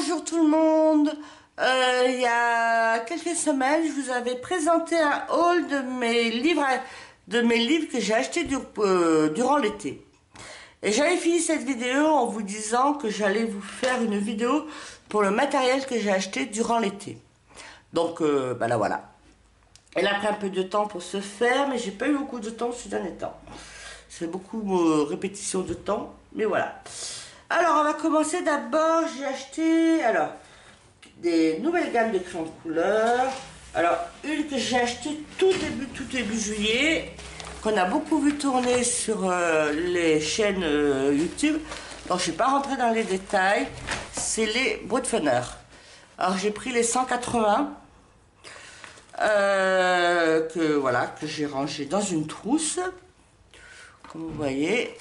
Bonjour tout le monde. Il y a quelques semaines, je vous avais présenté un haul de mes livres que j'ai achetés durant l'été. Et j'avais fini cette vidéo en vous disant que j'allais vous faire une vidéo pour le matériel que j'ai acheté durant l'été. Donc, bah là voilà. Elle a pris un peu de temps pour se faire, mais j'ai pas eu beaucoup de temps ces derniers temps. C'est beaucoup répétition de temps, mais voilà. Alors, on va commencer d'abord. J'ai acheté des nouvelles gammes de crayons de couleur. Alors, une que j'ai achetée tout début juillet, qu'on a beaucoup vu tourner sur les chaînes YouTube. Donc, je ne suis pas rentrée dans les détails. C'est les Broadfunner. Alors, j'ai pris les 180 que j'ai rangé dans une trousse, comme vous voyez.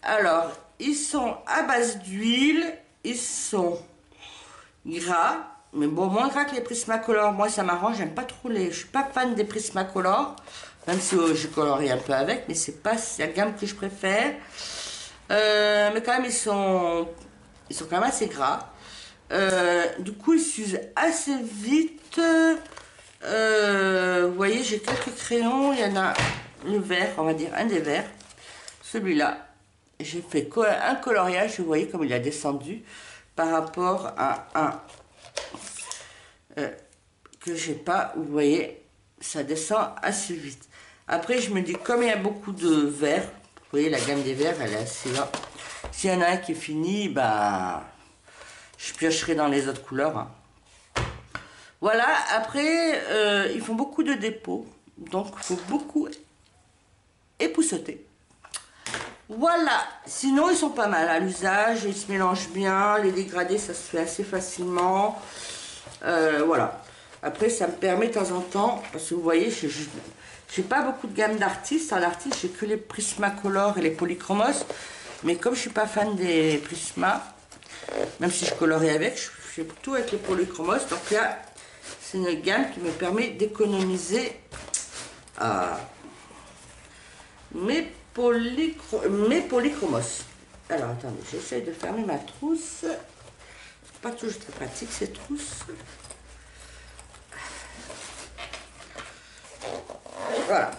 Alors, ils sont à base d'huile, ils sont gras, mais bon, moins gras que les Prismacolor. Moi, ça m'arrange, j'aime pas trop je suis pas fan des Prismacolor, même si je colorie un peu avec, mais c'est pas la gamme que je préfère. Mais quand même, ils sont quand même assez gras. Du coup, ils s'usent assez vite. Vous voyez, j'ai quelques crayons. Il y en a le vert, on va dire, un des verts. Celui-là, j'ai fait un coloriage. Vous voyez comme il a descendu par rapport à un que j'ai pas. Vous voyez, ça descend assez vite. Après, je me dis, comme il y a beaucoup de verts, vous voyez, la gamme des verts, elle est assez là. S'il y en a un qui est fini, bah, je piocherai dans les autres couleurs. Hein. Voilà, après, ils font beaucoup de dépôts, donc il faut beaucoup épousseter. Voilà, sinon ils sont pas mal à l'usage, ils se mélangent bien, les dégradés ça se fait assez facilement. Voilà, après ça me permet de temps en temps, parce que vous voyez, j'ai pas beaucoup de gamme d'artistes, en artiste j'ai que les Prismacolor et les Polychromos, mais comme je suis pas fan des Prisma, même si je colorie avec, je fais tout avec les Polychromos, donc là c'est une gamme qui me permet d'économiser mes polychromos. Alors attendez, j'essaie de fermer ma trousse. C'est pas toujours très pratique ces trousses. Voilà.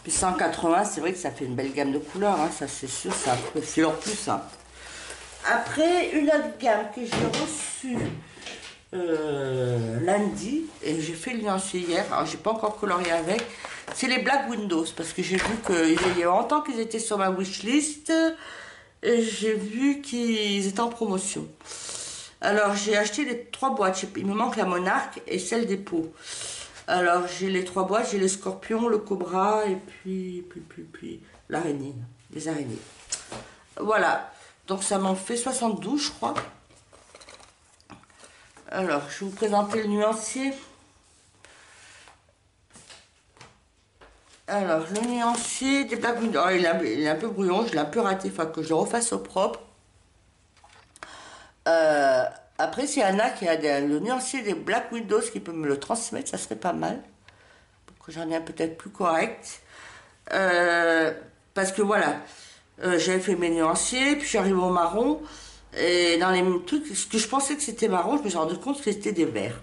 Puis 180, c'est vrai que ça fait une belle gamme de couleurs, hein, ça c'est sûr, ça c'est en plus. Hein. Après, une autre gamme que j'ai reçue lundi, et j'ai fait le nuancier hier, alors j'ai pas encore colorié avec, c'est les Black Windows, parce que j'ai vu qu'il y a longtemps qu'ils étaient sur ma wishlist, et j'ai vu qu'ils étaient en promotion. Alors j'ai acheté les 3 boîtes, il me manque la Monarque et celle des pots. Alors j'ai les 3 boîtes, j'ai les scorpions, le cobra, et puis l'araignée, les araignées. Voilà, donc ça m'en fait 72 je crois. Alors, je vais vous présenter le nuancier. Alors, le nuancier des Black Windows. Oh, il est un peu brouillon, je l'ai un peu raté, il faut que je le refasse au propre. Après, s'il y en a qui a le nuancier des Black Windows qui peut me le transmettre, ça serait pas mal. Pour que j'en ai un peut-être plus correct. Parce que voilà, j'avais fait mes nuanciers, puis j'arrive au marron. Et dans les trucs, ce que je pensais que c'était marron, je me suis rendu compte que c'était des verts.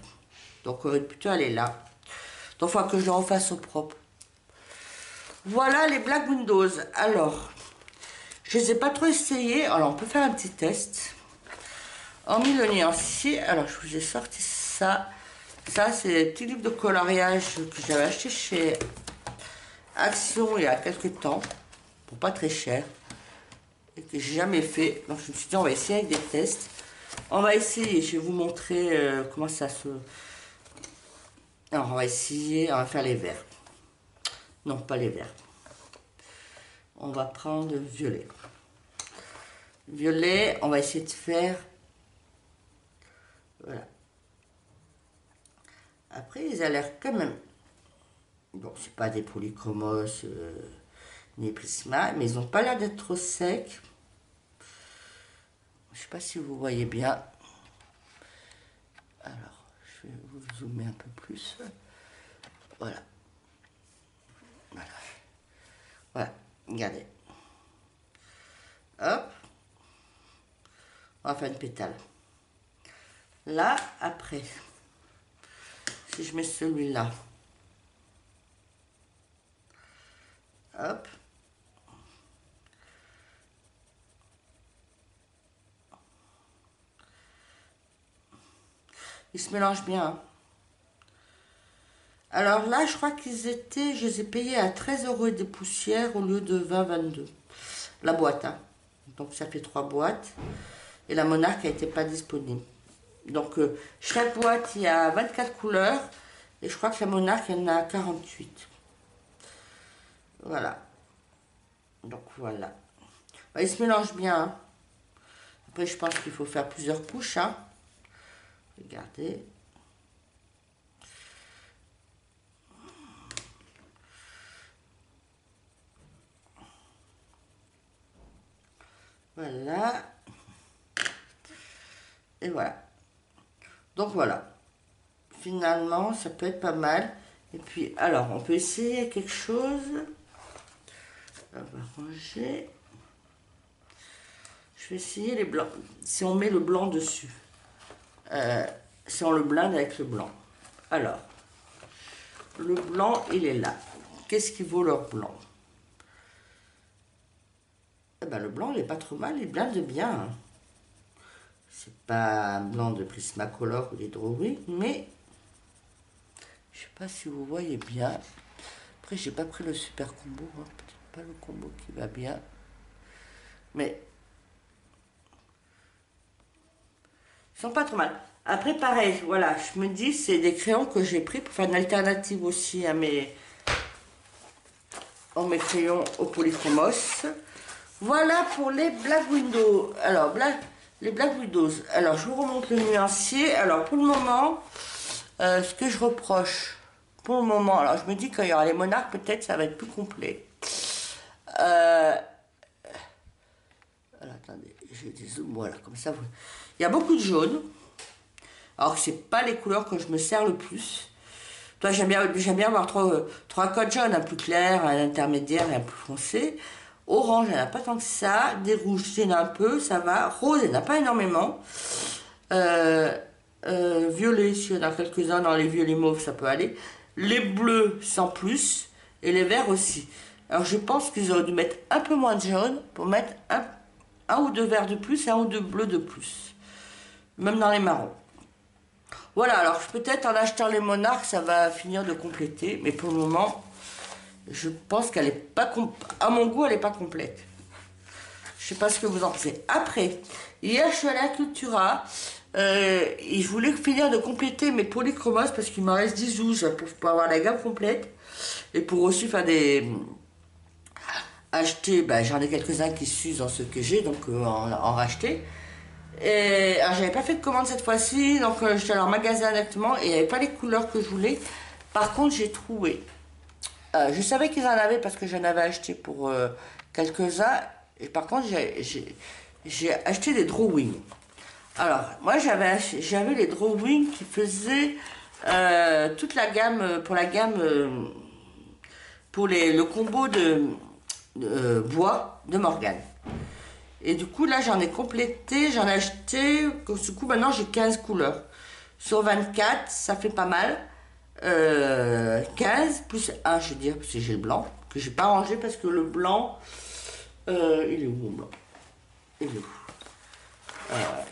Donc plutôt elle est là. Donc il faut que je le refasse au propre. Voilà les Black Windows. Alors, je ne les ai pas trop essayés. Alors on peut faire un petit test. Hormis le nuancier, alors je vous ai sorti ça. Ça c'est des petits livres de coloriage que j'avais acheté chez Action il y a quelques temps. Pour pas très cher. Et que j'ai jamais fait. Donc je me suis dit on va essayer avec des tests. On va essayer, je vais vous montrer comment ça se... Alors on va essayer, on va faire les verts. Non, pas les verts. On va prendre violet. Violet, on va essayer de faire... Voilà. Après, ils ont l'air quand même... Bon, c'est pas des polychromos ni prisma, mais ils n'ont pas l'air d'être trop secs. Je sais pas si vous voyez bien. Alors, je vais vous zoomer un peu plus. Voilà. Voilà. Voilà. Regardez. Hop. On va faire une pétale. Là, après, si je mets celui-là, hop, il se mélange bien, hein. Alors là, je crois qu'ils étaient, je les ai payés à 13 € et des poussières au lieu de 20-22. La boîte, hein. Donc ça fait 3 boîtes. Et la Monarque n'était pas disponible. Donc chaque boîte, il y a 24 couleurs. Et je crois que la Monarque, il y en a 48. Voilà. Donc voilà. Bah, il se mélange bien, hein. Après, je pense qu'il faut faire plusieurs couches, hein. Regardez. Voilà. Et voilà. Donc voilà. Finalement, ça peut être pas mal. Et puis, alors, on peut essayer quelque chose. On va ranger. Je vais essayer les blancs. Si on met le blanc dessus. Si on le blinde avec le blanc. Alors, le blanc, il est là. Qu'est-ce qui vaut leur blanc? Eh ben, le blanc, il n'est pas trop mal. Il blinde bien, hein. C'est pas un blanc de Prismacolor ou des Drawing, mais je sais pas si vous voyez bien. Après, j'ai pas pris le super combo, hein. Peut-être pas le combo qui va bien, mais ils sont pas trop mal. Après, pareil, voilà, je me dis, c'est des crayons que j'ai pris pour faire une alternative aussi à mes crayons au polychromos. Voilà pour les Black Widows. Alors, les Black Widows. Alors, je vous remonte le nuancier. Alors, pour le moment, ce que je reproche, pour le moment, alors je me dis qu'il y aura les Monarques, peut-être ça va être plus complet. Alors, attendez, j'ai des zooms, voilà, comme ça. Il y a beaucoup de jaune. Alors que c'est pas les couleurs que je me sers le plus. Toi, j'aime bien avoir trois codes jaunes, un plus clair, un intermédiaire et un plus foncé. Orange, il n'y en a pas tant que ça. Des rouges, il y en a un peu, ça va. Rose, il n'y en a pas énormément. Violet, s'il y en a quelques-uns, dans les violets mauves, ça peut aller. Les bleus, sans plus. Et les verts aussi. Alors, je pense qu'ils auraient dû mettre un peu moins de jaune pour mettre un ou deux verts de plus et un ou deux bleus de plus. Même dans les marrons. Voilà, alors peut-être en achetant les Monarques, ça va finir de compléter. Mais pour le moment, je pense qu'elle n'est pas... À mon goût, elle n'est pas complète. Je sais pas ce que vous en pensez. Après, hier, je suis allée à Cultura. Et je voulais finir de compléter mes polychromos parce qu'il m'en reste 10-12 pour avoir la gamme complète. Et pour aussi faire des... Acheter, ben, j'en ai quelques-uns qui s'usent dans ce que j'ai, donc en racheter. Et alors j'avais pas fait de commande cette fois-ci, donc j'étais allée en magasin directement et il n'y avait pas les couleurs que je voulais. Par contre, j'ai trouvé. Je savais qu'ils en avaient parce que j'en avais acheté pour quelques-uns. Et par contre, j'ai acheté des drawings. Alors, moi j'avais les drawings qui faisaient toute la gamme, pour la gamme, pour le combo de bois de Morgane. Et du coup, là, j'en ai complété, j'en ai acheté, du coup, maintenant, j'ai 15 couleurs. Sur 24, ça fait pas mal. 15 plus 1, je veux dire, parce que j'ai le blanc, que j'ai pas rangé parce que le blanc, il est où mon blanc? Il est où?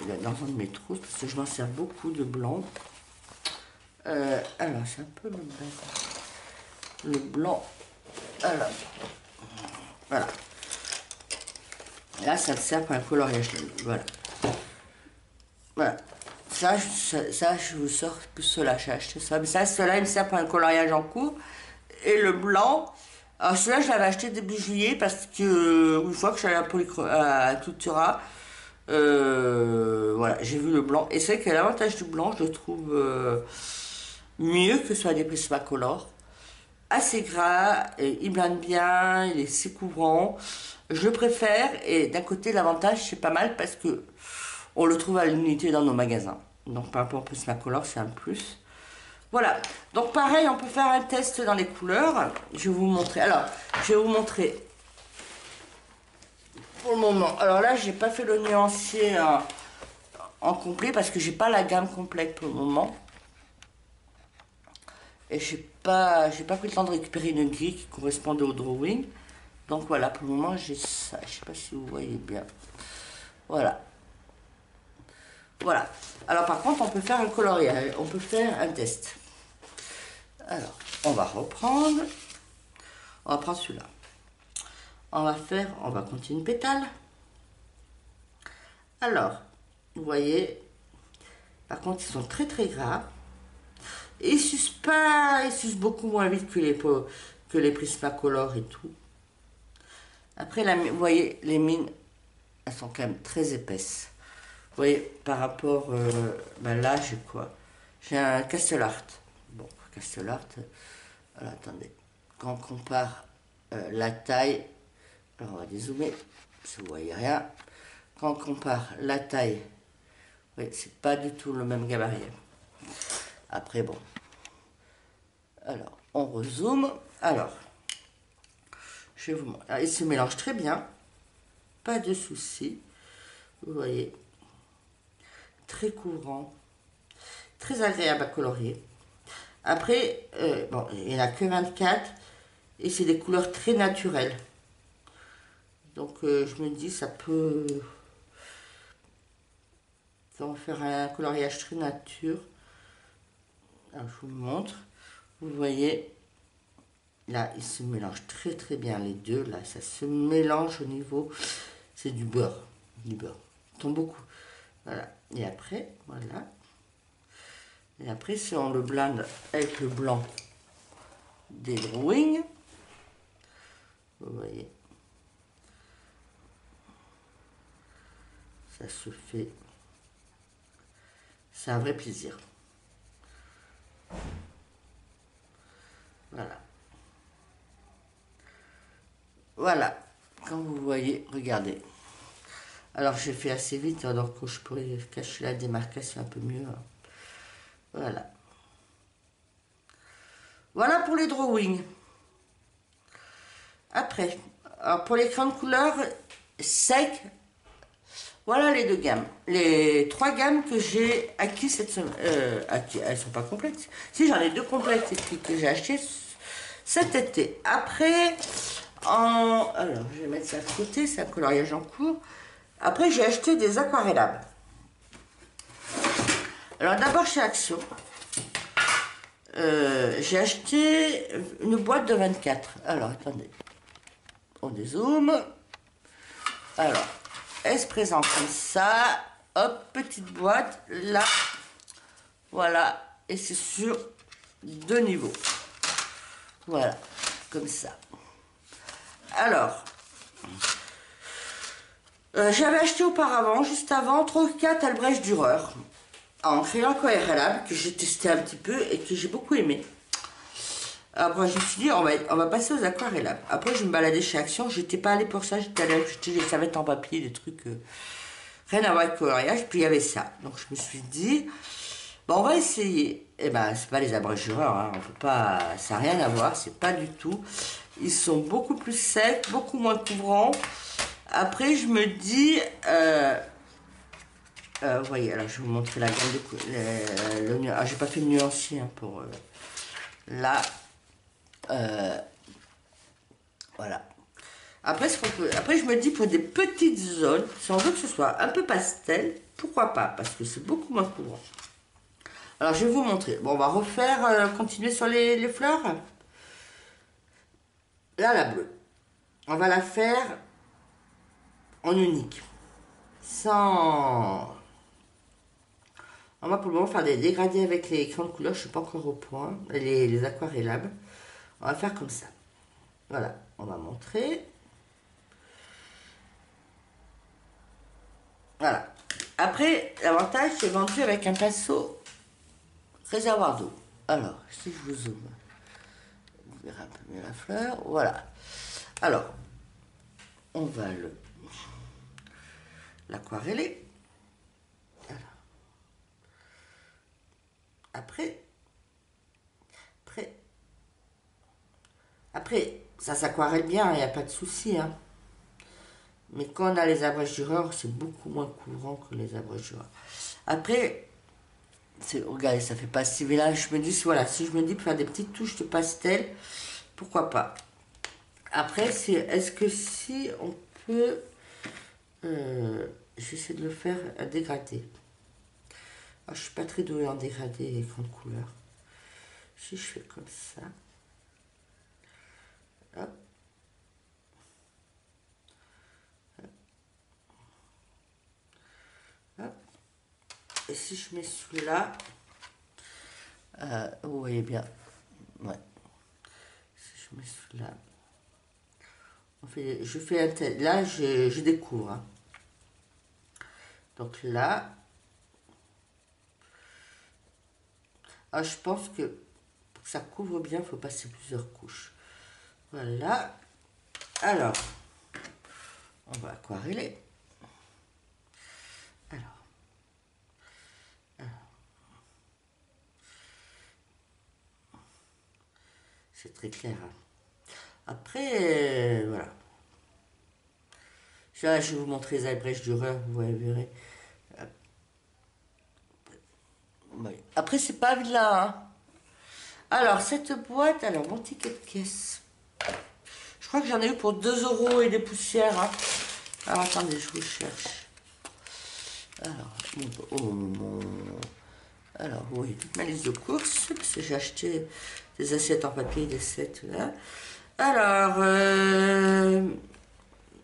Il est dans un de mes trousses, parce que je m'en sers beaucoup de blanc. Alors, c'est un peu le blanc. Le blanc, alors, voilà. Là, ça me sert pour un coloriage. Voilà. Voilà. Ça, je vous sors que cela, j'ai acheté ça. Mais ça, cela, il me sert pour un coloriage en cours. Et le blanc, alors celui-là, je l'avais acheté début juillet parce que une fois que je suis allée à Cultura, voilà, j'ai vu le blanc. Et c'est vrai que l'avantage du blanc, je le trouve mieux que sur des Prismacolor. Assez gras, et il blinde bien, il est si couvrant. Je le préfère et d'un côté l'avantage c'est pas mal parce que on le trouve à l'unité dans nos magasins. Donc par rapport au Prismacolor c'est un plus. Voilà, donc pareil on peut faire un test dans les couleurs. Je vais vous montrer. Alors je vais vous montrer pour le moment. Alors là j'ai pas fait le nuancier en complet parce que j'ai pas la gamme complète pour le moment. Et j'ai pas pris le temps de récupérer une grille qui correspondait au drawing. Donc voilà, pour le moment j'ai ça. Je sais pas si vous voyez bien. Voilà. Voilà. Alors par contre, on peut faire un coloriage, on peut faire un test. Alors, on va reprendre. On va prendre celui-là. On va continuer une pétale. Alors, vous voyez, par contre, ils sont très très gras. Et ils sucent pas, ils sucent beaucoup moins vite que les Prismacolor et tout. Après, vous voyez, les mines, elles sont quand même très épaisses. Vous voyez, par rapport, ben là, j'ai quoi? J'ai un Castle Art. Bon, Castle Art, voilà, attendez. Quand on compare la taille, alors on va dézoomer, si vous voyez rien. Quand on compare la taille, oui, c'est pas du tout le même gabarit. Après, bon. Alors, on rezoome. Alors, je vais vous montrer. Alors, il se mélange très bien. Pas de souci. Vous voyez. Très couvrant. Très agréable à colorier. Après, bon, il n'y en a que 24. Et c'est des couleurs très naturelles. Donc, je me dis, ça peut... On va faire un coloriage très nature. Alors, je vous montre. Vous voyez, là, ils se mélangent très très bien les deux. Là, ça se mélange au niveau... C'est du beurre. Du beurre. Ils tombent beaucoup. Voilà. Et après, voilà. Et après, si on le blende avec le blanc des drawings, vous voyez, ça se fait... C'est un vrai plaisir. Voilà. Voilà. Comme vous voyez, regardez. Alors, j'ai fait assez vite, alors que je pourrais cacher la démarcation un peu mieux. Voilà. Voilà pour les drawings. Après, alors pour les crayons de couleur secs, voilà les deux gammes. Les trois gammes que j'ai acquis cette semaine. Elles sont pas complètes. Si, j'en ai deux complètes que j'ai achetées cet été. Après, alors je vais mettre ça de côté, c'est un coloriage en cours. Après, j'ai acheté des aquarellables. Alors d'abord chez Action, j'ai acheté une boîte de 24. Alors attendez, on dézoome. Alors, elle se présente comme ça. Hop, petite boîte, là. Voilà, et c'est sur deux niveaux. Voilà, comme ça. Alors, j'avais acheté auparavant, juste avant, 3 ou 4 Albrecht Dürer en crayon aquarellable que j'ai testé un petit peu et que j'ai beaucoup aimé. Après, je me suis dit, on va passer aux aquarellables. Après, je me baladais chez Action, j'étais pas allée pour ça, j'étais allée acheter des serviettes en papier, des trucs rien à voir avec le coloriage, puis il y avait ça. Donc, je me suis dit, bon, on va essayer. Eh ben, c'est pas les Albrecht Dürer, hein, on peut pas, ça n'a rien à voir, c'est pas du tout. Ils sont beaucoup plus secs, beaucoup moins couvrants. Après, je me dis, vous voyez, alors je vais vous montrer la gamme de couleurs. Ah, j'ai pas fait le nuancier hein, pour là. Voilà. Après, après, je me dis pour des petites zones, si on veut que ce soit un peu pastel, pourquoi pas, parce que c'est beaucoup moins couvrant. Alors, je vais vous montrer. Bon, on va refaire, continuer sur les fleurs. Là, la bleue. On va la faire en unique. Sans... On va pour le moment faire des dégradés avec les crayons de couleur. Je ne suis pas encore au point. Les aquarellables. On va faire comme ça. Voilà. On va montrer. Voilà. Après, l'avantage, c'est vendu avec un pinceau réservoir d'eau. Alors, si je vous zoome, vous verrez un peu mieux la fleur. Voilà. Alors, on va l'aquareller. Après, ça s'aquarelle bien, il n'y a pas de souci. Hein. Mais quand on a les Albrecht Dürer, c'est beaucoup moins couvrant que les Albrecht Dürer. Après, regardez, ça fait pas si là, je me dis, voilà, si je me dis pour faire des petites touches de pastel, pourquoi pas. Après, est-ce que si on peut... j'essaie de le faire à dégradé. Alors, je suis pas très douée en dégradé et grande couleur. Si je fais comme ça... Hop. Hop. Et si je mets celui-là, vous voyez bien, ouais. Si je mets celui-là, je fais un tel, là je découvre. Hein. Donc là, je pense que pour que ça couvre bien, il faut passer plusieurs couches. Voilà. Alors, on va aquareller. Alors. C'est très clair. Hein. Après, voilà. Là, je vais vous montrer les abrèges Dürer, vous verrez. Après, c'est pas vilain. Hein. Alors, cette boîte, alors, mon ticket de caisse. Je crois que j'en ai eu pour 2 euros et des poussières. Hein. Alors, attendez, je vous cherche. Alors, vous voyez toute ma liste de courses, parce que j'ai acheté des assiettes en papier, des sets là. Alors,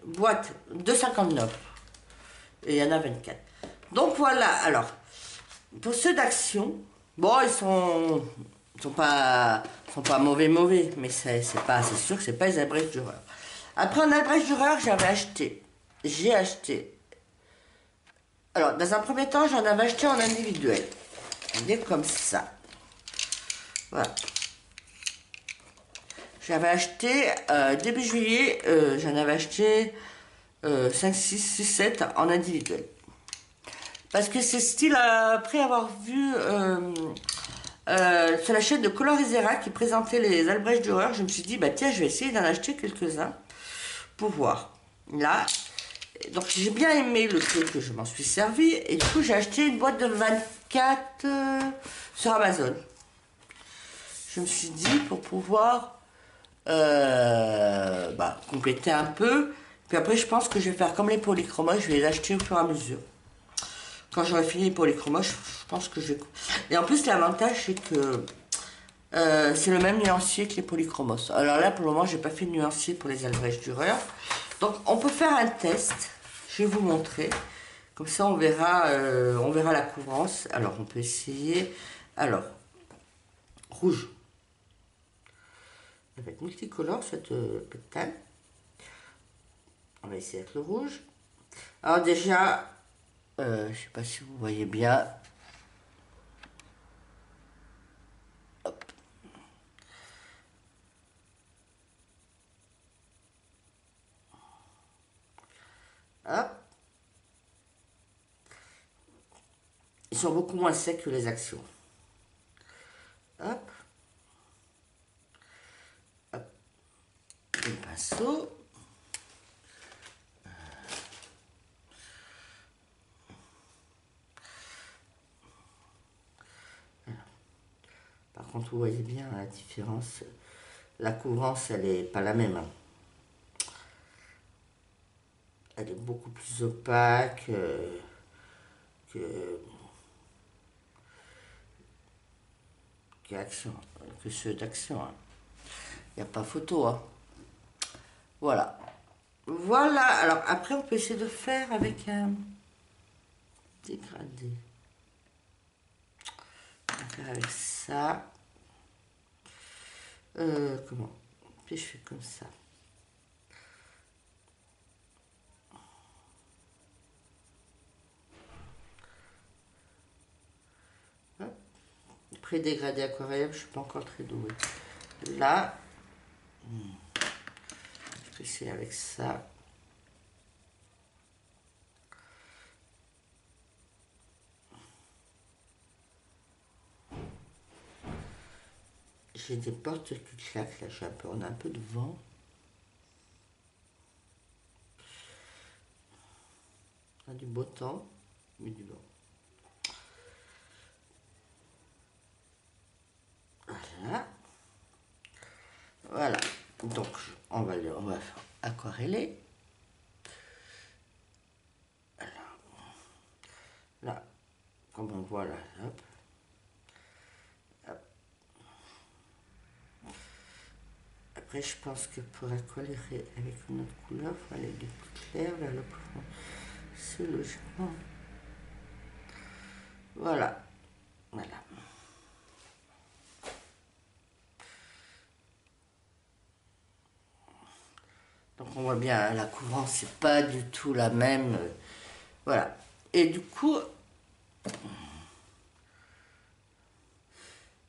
boîte 2,59. Et il y en a 24. Donc voilà, alors, pour ceux d'Action, bon, ils sont pas mauvais, mais c'est sûr que c'est pas les abrèges Dürer. Après, un abrège Dürer, j'ai acheté. Alors, dans un premier temps, j'en avais acheté en individuel. Regardez comme ça. Voilà. J'avais acheté, début juillet, j'en avais acheté 5, 6, 6, 7 en individuel. Parce que c'est style, après avoir vu sur la chaîne de Colorisera qui présentait les Albrecht Dürer, je me suis dit, bah tiens, je vais essayer d'en acheter quelques-uns pour voir. Là, donc j'ai bien aimé le truc que je m'en suis servi, et du coup j'ai acheté une boîte de 24 sur Amazon. Je me suis dit, pour pouvoir compléter un peu, puis après je pense que je vais faire comme les polychromos, je vais les acheter au fur et à mesure. Quand j'aurai fini les polychromos, je pense que je vais... Et en plus, l'avantage, c'est que c'est le même nuancier que les polychromos. Alors là, pour le moment, j'ai pas fait de nuancier pour les Albrecht Dürer. Donc, on peut faire un test. Je vais vous montrer. Comme ça, on verra la couvrance. Alors, on peut essayer. Alors, rouge. Ça va être multicolore, cette pétale. On va essayer avec le rouge. Alors déjà, je ne sais pas si vous voyez bien. Hop. Hop. Ils sont beaucoup moins secs que les actions. Hop. Hop. Le pinceau. Par contre, vous voyez bien la différence. La couvrance, elle n'est pas la même. Hein. Elle est beaucoup plus opaque que ceux d'Action. Hein. Il n'y a pas photo. Hein. Voilà. Voilà. Alors, après, on peut essayer de faire avec un dégradé. On va faire avec ça. Comment? Puis je fais comme ça. Pré-dégradé aquarelle, je ne suis pas encore très douée. Là, je vais essayer avec ça. J'ai des portes qui claquent, là, on a un peu de vent. On a du beau temps, mais du vent. Donc, on va aquareller. Là, comme on voit là, hop. Hop. Après, je pense que pour aquareller avec une autre couleur, il faut aller du plus clair vers le plus fond. C'est logiquement. Voilà. Voilà. Donc on voit bien, la couvrance, c'est pas du tout la même. Voilà. Et du coup,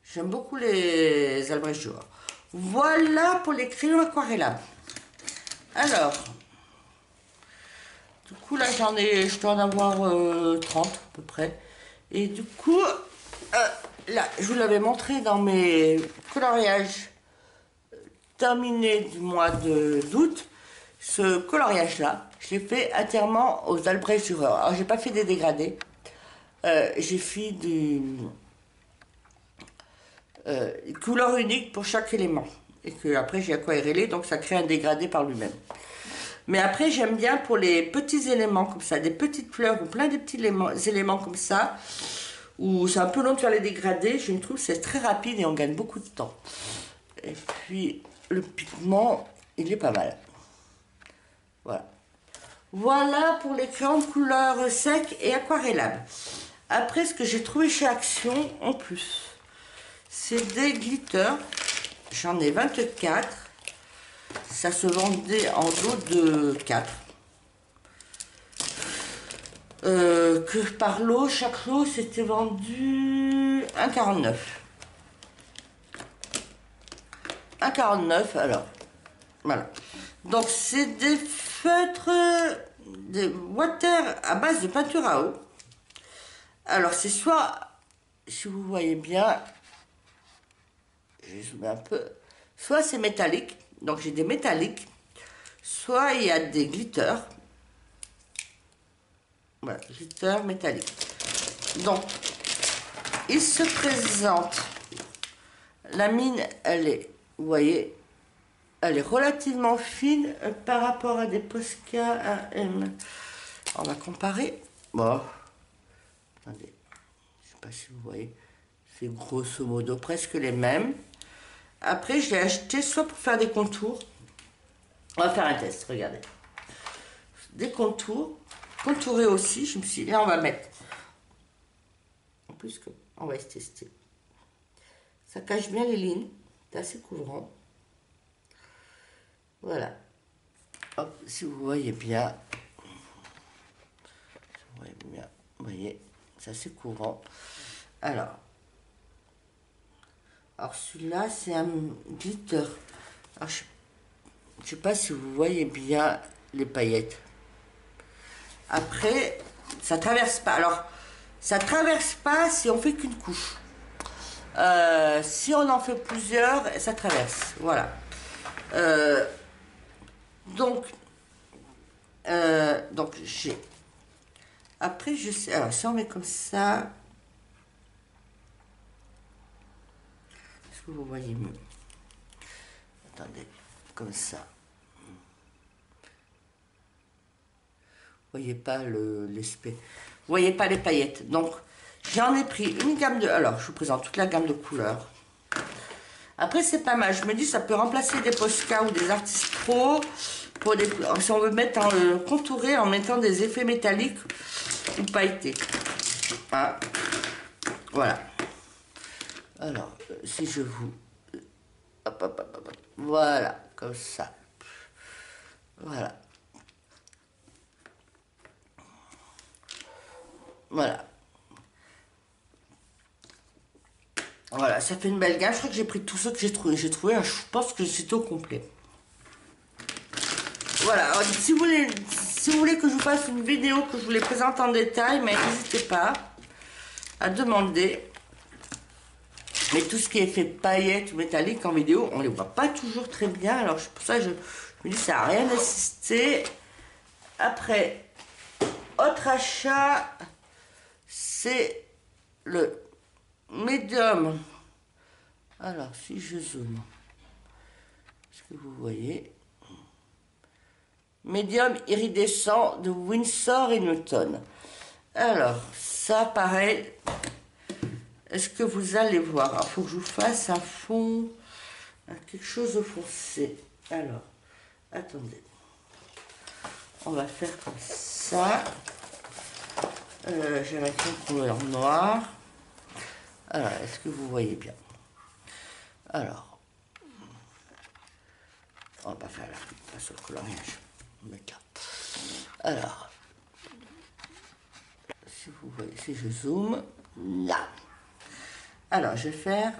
j'aime beaucoup les Albrecht Dürer. Voilà pour les crayons aquarellables. Alors, du coup là je dois en avoir 30 à peu près. Et du coup, là, je vous l'avais montré dans mes coloriages terminés du mois d'août. Ce coloriage-là, je l'ai fait entièrement aux Albrecht Dürer. Alors, j'ai pas fait des dégradés. J'ai fait des couleurs uniques pour chaque élément. Et que après j'ai aquarellé, donc ça crée un dégradé par lui-même. Mais après, j'aime bien pour les petits éléments comme ça, des petites fleurs ou plein de petits éléments comme ça, où c'est un peu long de faire les dégradés. Je trouve que c'est très rapide et on gagne beaucoup de temps. Et puis, le pigment, il est pas mal. Voilà. Voilà pour les crayons de couleur sec et aquarellables. Après, ce que j'ai trouvé chez Action, en plus, c'est des glitters. J'en ai 24. Ça se vendait en lot de 4. Que par lot, chaque lot, c'était vendu 1,49. 1,49, alors. Voilà. Donc, c'est des feutres, des water à base de peinture à eau. Alors, c'est soit, si vous voyez bien, je zoome un peu, soit c'est métallique, donc j'ai des métalliques, soit il y a des glitters. Voilà, glitter métallique. Donc, il se présente, la mine, elle est, vous voyez, elle est relativement fine par rapport à des Posca AM. On va comparer. Bon, attendez, je sais pas si vous voyez, c'est grosso modo presque les mêmes. Après, je l'ai acheté soit pour faire des contours. On va faire un test, regardez. Des contours, contourés aussi, je me suis dit, là on va mettre. En plus, on va tester. Ça cache bien les lignes, c'est assez couvrant. Voilà. Hop, si vous voyez bien, vous voyez, c'est assez courant. Alors celui-là, c'est un glitter. Alors, je ne sais pas si vous voyez bien les paillettes. Après, ça traverse pas. Alors, ça traverse pas si on fait qu'une couche. Si on en fait plusieurs, ça traverse. Voilà. Donc j'ai. Après, je sais. Alors, si on met comme ça, est-ce que vous voyez mieux? Attendez, comme ça. Vous voyez pas l'espèce. Vous voyez pas les paillettes. Donc, j'en ai pris une gamme de. Alors, je vous présente toute la gamme de couleurs. Après, c'est pas mal. Je me dis, ça peut remplacer des Posca ou des artistes pro. Pour des, si on veut mettre en contourer en mettant des effets métalliques ou pailletés. Ah. Voilà. Alors, si je vous... Hop, hop, hop, hop. Voilà, comme ça. Voilà. Voilà. Voilà, ça fait une belle gamme. Je crois que j'ai pris tous ceux que j'ai trouvé. Je pense que c'est au complet. Voilà, alors, si vous voulez que je vous fasse une vidéo, que je vous les présente en détail, mais n'hésitez pas à demander. Mais tout ce qui est fait paillettes ou métalliques en vidéo, on ne les voit pas toujours très bien. Alors pour ça, je me dis, ça n'a rien assisté. Après, autre achat, c'est le médium. Alors, si je zoome, Est-ce que vous voyez? Médium iridescent de Winsor & Newton. Alors, ça pareil. Est-ce que vous allez voir? Il faut que je vous fasse un fond, quelque chose de foncé. Alors, attendez. On va faire comme ça. J'ai la couleur noire. Alors, est-ce que vous voyez bien? Alors, on va pas faire la face au coloriage. Alors, si vous voyez, si je zoome, là. Alors, je vais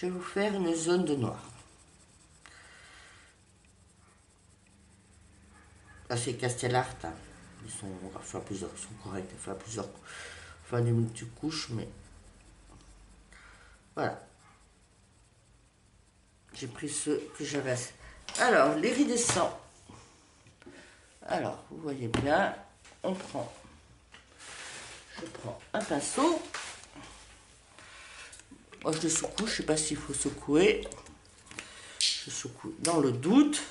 vous faire une zone de noir. Là, c'est Castellart. Hein. Ils sont, enfin, plusieurs, ils sont corrects. Enfin, plusieurs, enfin, des multicouches, mais voilà. J'ai pris ceux que j'avais. Alors, l'iridescent. Alors, vous voyez bien, je prends un pinceau. Moi, je le secoue, je ne sais pas s'il faut secouer. Je secoue dans le doute.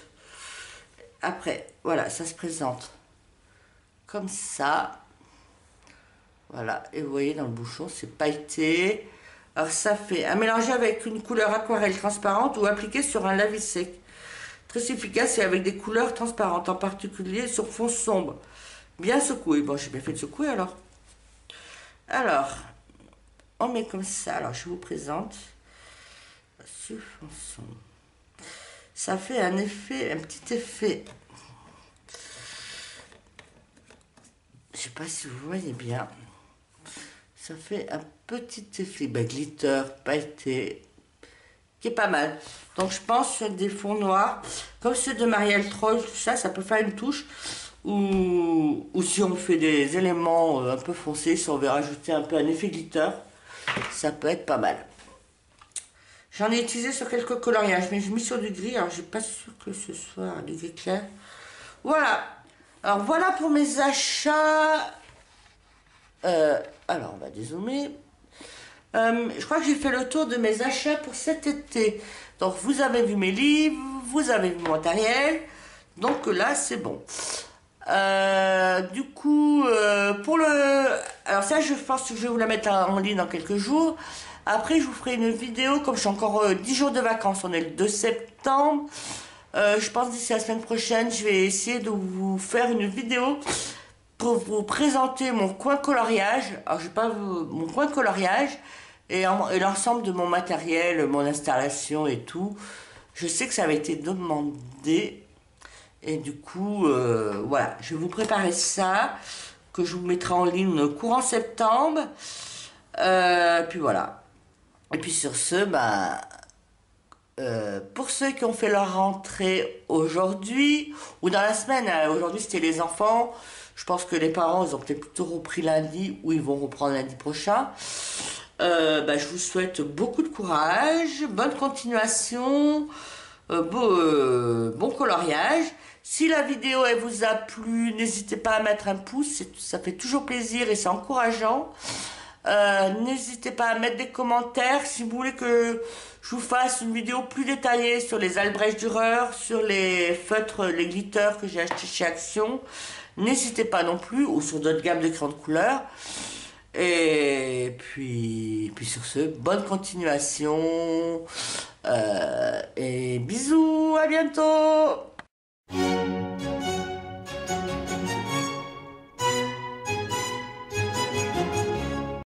Après, voilà, ça se présente comme ça. Voilà, et vous voyez, dans le bouchon, c'est pailleté. Alors, ça fait un mélange avec une couleur aquarelle transparente ou appliquée sur un lavis sec. Très efficace et avec des couleurs transparentes, en particulier sur fond sombre. Bien secoué. Bon, j'ai bien fait de secouer alors. Alors, on met comme ça. Alors, je vous présente. Sur fond sombre. Ça fait un effet, un petit effet. Je sais pas si vous voyez bien. Ça fait un petit effet glitter, pailleté, qui est pas mal. Donc je pense sur des fonds noirs, comme ceux de Marielle Troll, ça peut faire une touche. Ou si on fait des éléments un peu foncés, si on veut rajouter un peu un effet glitter, ça peut être pas mal. J'en ai utilisé sur quelques coloriages, mais j'ai mis sur du gris, alors je suis pas sûr que ce soit du gris clair. Voilà. Alors voilà pour mes achats. Alors on va dézoomer. Je crois que j'ai fait le tour de mes achats pour cet été. Donc vous avez vu mes livres, vous avez vu mon matériel. Donc là c'est bon. Du coup, pour le... Alors ça je pense que je vais vous la mettre en ligne dans quelques jours. Après je vous ferai une vidéo, comme je suis encore 10 jours de vacances, on est le 2 septembre. Je pense d'ici la semaine prochaine, je vais essayer de vous faire une vidéo pour vous présenter mon coin coloriage. Alors je vais pas mon coin coloriage et l'ensemble de mon matériel, mon installation et tout. Je sais que ça avait été demandé et du coup voilà, je vais vous préparer ça que je vous mettrai en ligne courant septembre. Puis voilà. Et puis sur ce, pour ceux qui ont fait leur rentrée aujourd'hui ou dans la semaine, aujourd'hui c'était les enfants. Je pense que les parents, ils ont peut-être plutôt repris lundi ou ils vont reprendre lundi prochain. Je vous souhaite beaucoup de courage, bonne continuation, bon coloriage. Si la vidéo elle vous a plu, n'hésitez pas à mettre un pouce, ça fait toujours plaisir et c'est encourageant. N'hésitez pas à mettre des commentaires si vous voulez que je vous fasse une vidéo plus détaillée sur les Albrecht Dürer, sur les feutres, les glitters que j'ai achetés chez Action. N'hésitez pas non plus, ou sur d'autres gammes de crayons de couleur. Et puis sur ce, bonne continuation. Et bisous, à bientôt.